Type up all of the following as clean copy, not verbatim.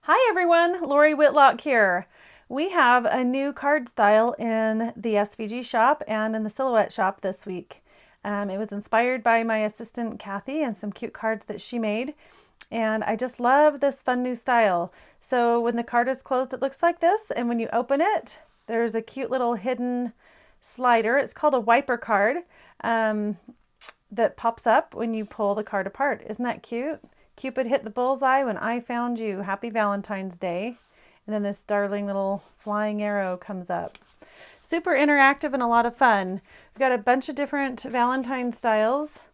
Hi everyone, Lori Whitlock here. We have a new card style in the SVG shop and in the Silhouette shop this week. It was inspired by my assistant Kathy and some cute cards that she made. And I just love this fun new style. So when the card is closed, it looks like this. And when you open it, there's a cute little hidden slider. It's called a wiper card that pops up when you pull the card apart. Isn't that cute? Cupid hit the bullseye when I found you. Happy Valentine's Day. And then this darling little flying arrow comes up. Super interactive and a lot of fun. We've got a bunch of different Valentine styles.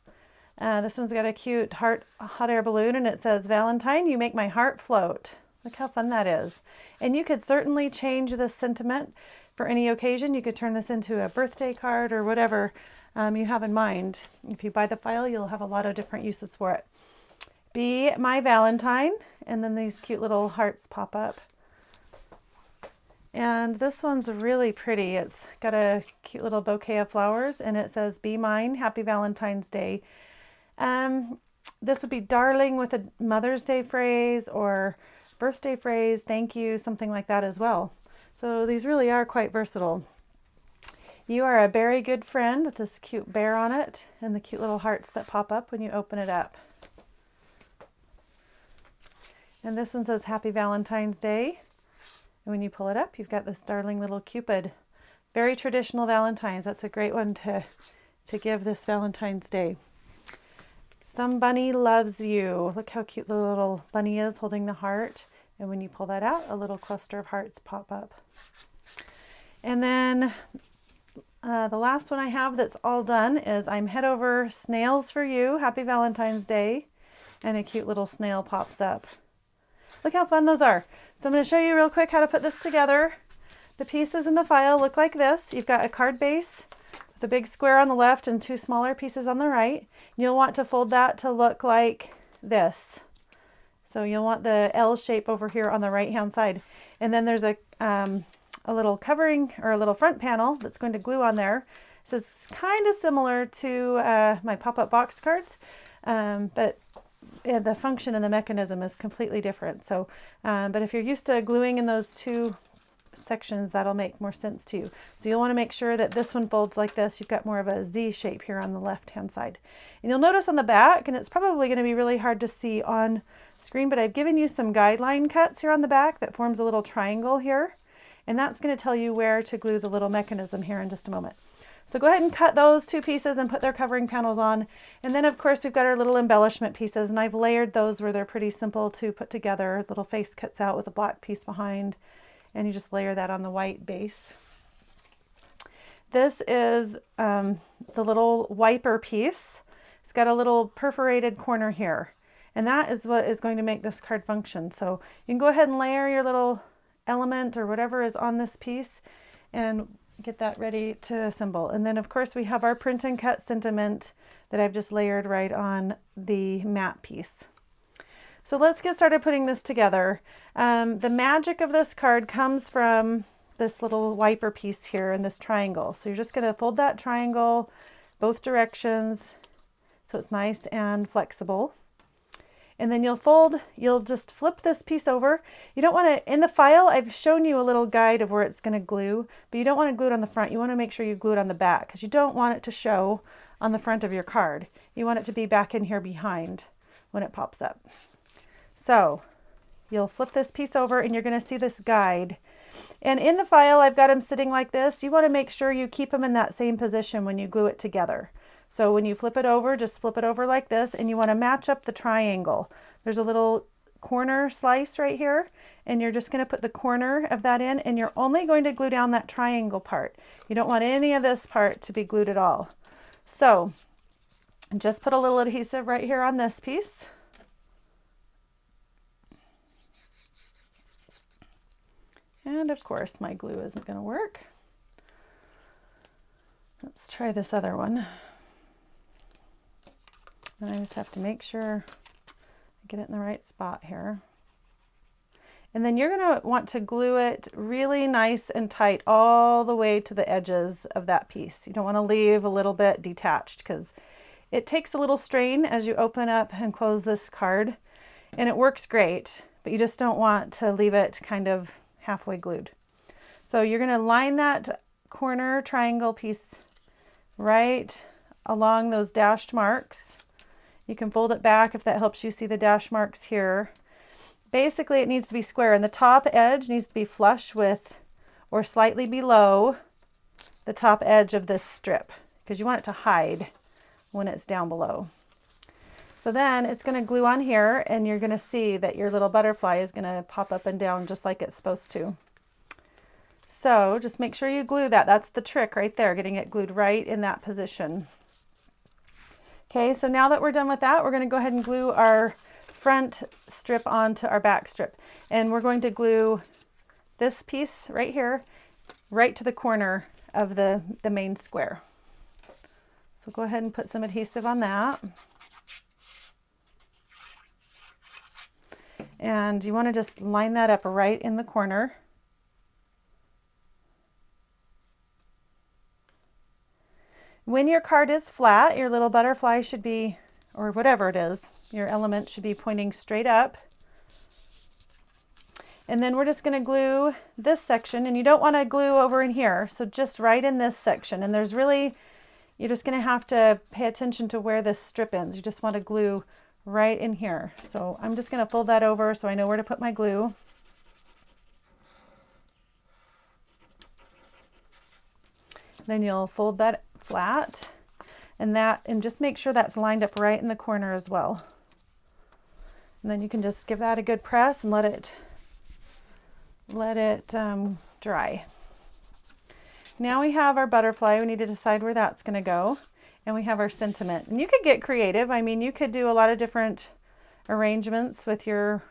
This one's got a cute hot air balloon and it says, "Valentine, you make my heart float." Look how fun that is. And you could certainly change this sentiment for any occasion. You could turn this into a birthday card or whatever you have in mind. If you buy the file, you'll have a lot of different uses for it. Be my Valentine, and then these cute little hearts pop up. And this one's really pretty. It's got a cute little bouquet of flowers and it says, "Be mine, happy Valentine's Day." This would be darling with a Mother's Day phrase or birthday phrase, thank you, something like that as well. So these really are quite versatile. You are a very good friend with this cute bear on it and the cute little hearts that pop up when you open it up. And this one says, "Happy Valentine's Day." And when you pull it up, you've got this darling little Cupid. Very traditional Valentines. That's a great one to give this Valentine's Day. Some bunny loves you. Look how cute the little bunny is holding the heart. And when you pull that out, a little cluster of hearts pop up. And then the last one I have that's all done is "I'm head over snails for you. Happy Valentine's Day." And a cute little snail pops up. Look how fun those are. So I'm going to show you real quick how to put this together. The pieces in the file look like this. You've got a card base with a big square on the left and two smaller pieces on the right. You'll want to fold that to look like this. So you'll want the L shape over here on the right hand side. And then there's a little covering or a little front panel that's going to glue on there. So it's kind of similar to my pop-up box cards, but the function and the mechanism is completely different. So, but if you're used to gluing in those two sections, that'll make more sense to you. So you'll want to make sure that this one folds like this. You've got more of a Z shape here on the left-hand side. And you'll notice on the back, and it's probably going to be really hard to see on screen, but I've given you some guideline cuts here on the back that forms a little triangle here. And that's going to tell you where to glue the little mechanism here in just a moment. So go ahead and cut those two pieces and put their covering panels on. And then of course we've got our little embellishment pieces, and I've layered those where they're pretty simple to put together. Little face cuts out with a black piece behind, and you just layer that on the white base. This is the little wiper piece. It's got a little perforated corner here, and that is what is going to make this card function. So you can go ahead and layer your little element or whatever is on this piece and get that ready to assemble. And then of course we have our print and cut sentiment that I've just layered right on the matte piece. So let's get started putting this together. The magic of this card comes from this little wiper piece here in this triangle. So you're just going to fold that triangle both directions so it's nice and flexible. And then you'll just flip this piece over. You don't want to, in the file, I've shown you a little guide of where it's going to glue, but you don't want to glue it on the front. You want to make sure you glue it on the back because you don't want it to show on the front of your card. You want it to be back in here behind when it pops up. So you'll flip this piece over and you're going to see this guide. And in the file, I've got them sitting like this. You want to make sure you keep them in that same position when you glue it together. So when you flip it over, just flip it over like this, and you want to match up the triangle. There's a little corner slice right here, and you're just going to put the corner of that in, and you're only going to glue down that triangle part. You don't want any of this part to be glued at all. So just put a little adhesive right here on this piece. And of course my glue isn't going to work. Let's try this other one. And I just have to make sure I get it in the right spot here. And then you're going to want to glue it really nice and tight all the way to the edges of that piece. You don't want to leave a little bit detached because it takes a little strain as you open up and close this card. And it works great, but you just don't want to leave it kind of halfway glued. So you're going to line that corner triangle piece right along those dashed marks. You can fold it back if that helps you see the dash marks here. Basically, it needs to be square, and the top edge needs to be flush with or slightly below the top edge of this strip, because you want it to hide when it's down below. So then it's going to glue on here, and you're going to see that your little butterfly is going to pop up and down just like it's supposed to. So just make sure you glue that. That's the trick right there, getting it glued right in that position. Okay, so now that we're done with that, we're going to go ahead and glue our front strip onto our back strip. And we're going to glue this piece right here, right to the corner of the main square. So go ahead and put some adhesive on that. And you want to just line that up right in the corner. When your card is flat, your little butterfly should be, or whatever it is, your element should be pointing straight up. And then we're just going to glue this section, and you don't want to glue over in here, so just right in this section. And there's really, you're just going to have to pay attention to where this strip ends. You just want to glue right in here. So I'm just going to fold that over so I know where to put my glue. Then you'll fold that flat, and just make sure that's lined up right in the corner as well. And then you can just give that a good press and let it dry. Now we have our butterfly. We need to decide where that's going to go, and we have our sentiment. And you could get creative. I mean, you could do a lot of different arrangements with your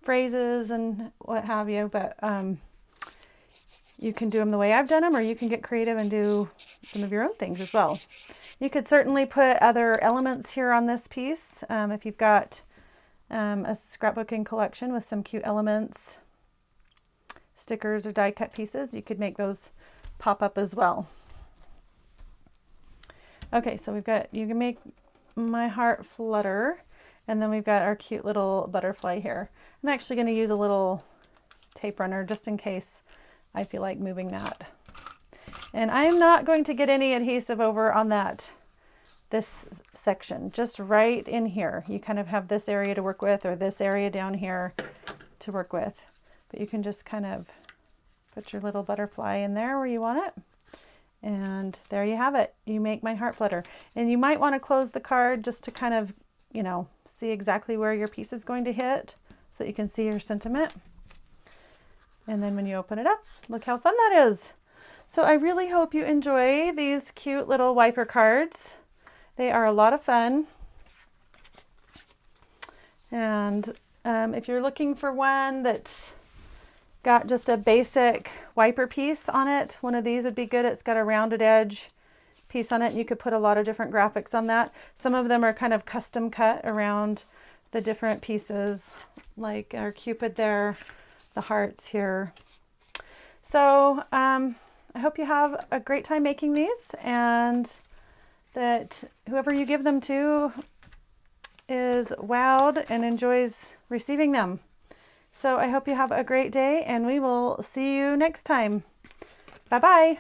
phrases and what have you, but you can do them the way I've done them, or you can get creative and do some of your own things as well. You could certainly put other elements here on this piece. If you've got a scrapbooking collection with some cute elements, stickers or die cut pieces, you could make those pop up as well. Okay, so you can make my heart flutter, and then we've got our cute little butterfly here. I'm actually going to use a little tape runner just in case I feel like moving that. And I'm not going to get any adhesive over on this section, just right in here. You kind of have this area to work with, or this area down here to work with. But you can just kind of put your little butterfly in there where you want it. And there you have it. You make my heart flutter. And you might want to close the card just to kind of, see exactly where your piece is going to hit so that you can see your sentiment. And then when you open it up, look how fun that is. So I really hope you enjoy these cute little wiper cards. They are a lot of fun. And if you're looking for one that's got just a basic wiper piece on it, one of these would be good. It's got a rounded edge piece on it, and you could put a lot of different graphics on that. Some of them are kind of custom cut around the different pieces, like our Cupid there, the hearts here. So I hope you have a great time making these, and that whoever you give them to is wowed and enjoys receiving them. So I hope you have a great day, and we will see you next time. Bye-bye.